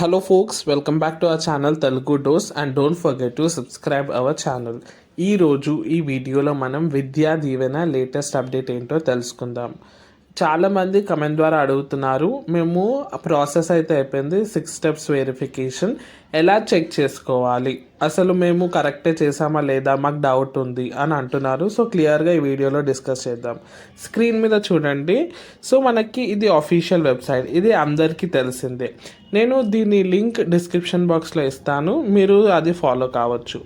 Hello folks, welcome back to our channel Telugu Dose and don't forget to subscribe our channel. ఈ రోజు ఈ వీడియోలో మనం Vidya Deevena latest update ఏంటో తెలుసుకుందాం. చాలామంది కమెంట్ ద్వారా అడుగుతున్నారు, మేము ప్రాసెస్ అయితే అయిపోయింది, 6 స్టెప్స్ వెరిఫికేషన్ ఎలా చెక్ చేసుకోవాలి, అసలు మేము కరెక్టే చేసామా లేదా, మాకు డౌట్ ఉంది అని అంటున్నారు. సో క్లియర్గా ఈ వీడియోలో డిస్కస్ చేద్దాం. స్క్రీన్ మీద చూడండి. సో మనకి ఇది అఫీషియల్ వెబ్సైట్, ఇది అందరికీ తెలిసిందే. నేను దీని లింక్ డిస్క్రిప్షన్ బాక్స్లో ఇస్తాను, మీరు అది ఫాలో కావచ్చు.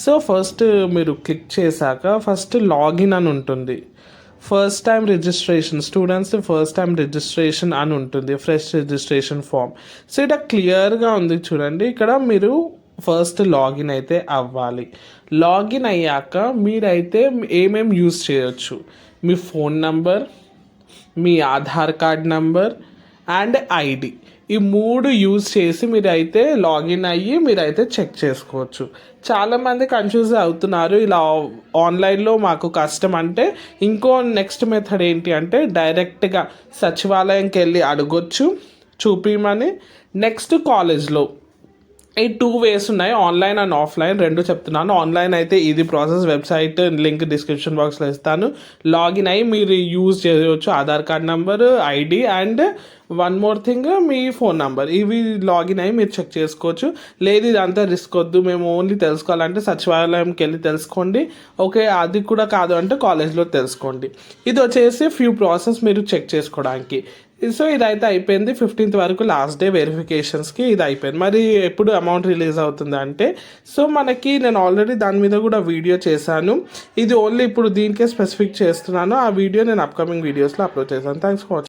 సో ఫస్ట్ మీరు క్లిక్ చేశాక ఫస్ట్ లాగిన్ అని ఉంటుంది. First time registration, students first time registration అని ఉంటుంది, ఫ్రెష్ రిజిస్ట్రేషన్ ఫామ్. సో ఇక్కడ క్లియర్గా ఉంది చూడండి. ఇక్కడ మీరు ఫస్ట్ లాగిన్ అయితే అవ్వాలి. లాగిన్ అయ్యాక మీరైతే ఏమేమి యూజ్ చేయొచ్చు, మీ ఫోన్ నంబర్, మీ Aadhaar card number and ID, ఈ 3 యూజ్ చేసి మీరైతే లాగిన్ అయ్యి మీరైతే చెక్ చేసుకోవచ్చు. చాలామంది కన్ఫ్యూజ్ అవుతున్నారు, ఇలా ఆన్లైన్లో మాకు కష్టం అంటే ఇంకో నెక్స్ట్ మెథడ్ ఏంటి అంటే డైరెక్ట్గా సచివాలయంకి వెళ్ళి అడగొచ్చు చూపిమని. నెక్స్ట్ కాలేజ్లో ఈ 2 వేస్ ఉన్నాయి, ఆన్లైన్ అండ్ ఆఫ్లైన్ రెండు చెప్తున్నాను. ఆన్లైన్ అయితే ఇది ప్రాసెస్, వెబ్సైట్ లింక్ డిస్క్రిప్షన్ బాక్స్లో ఇస్తాను. లాగిన్ అయ్యి మీరు యూజ్ చేయవచ్చు Aadhaar card number, ID and one more thing me phone number. ఇవి లాగిన్ అయ్యి మీరు చెక్ చేసుకోవచ్చు. లేదు ఇదంతా రిస్క్ వద్దు, మేము ఓన్లీ తెలుసుకోవాలంటే సచివాలయంకి వెళ్ళి తెలుసుకోండి, ఓకే అది కూడా కాదు అంటే కాలేజ్లో తెలుసుకోండి. ఇది వచ్చేసి ఫ్యూ ప్రాసెస్ మీరు చెక్ చేసుకోవడానికి. సో ఇదైతే అయిపోయింది, 15th వరకు లాస్ట్ డే వెరిఫికేషన్స్కి ఇది అయిపోయింది. మరి ఎప్పుడు అమౌంట్ రిలీజ్ అవుతుంది అంటే, సో మనకి నేను ఆల్రెడీ దాని మీద కూడా వీడియో చేశాను. ఇది ఓన్లీ ఇప్పుడు దీనికే స్పెసిఫిక్ చేస్తున్నాను, ఆ వీడియో నేను అప్కమింగ్ వీడియోస్లో అప్లోడ్ చేశాను. Thanks for watching.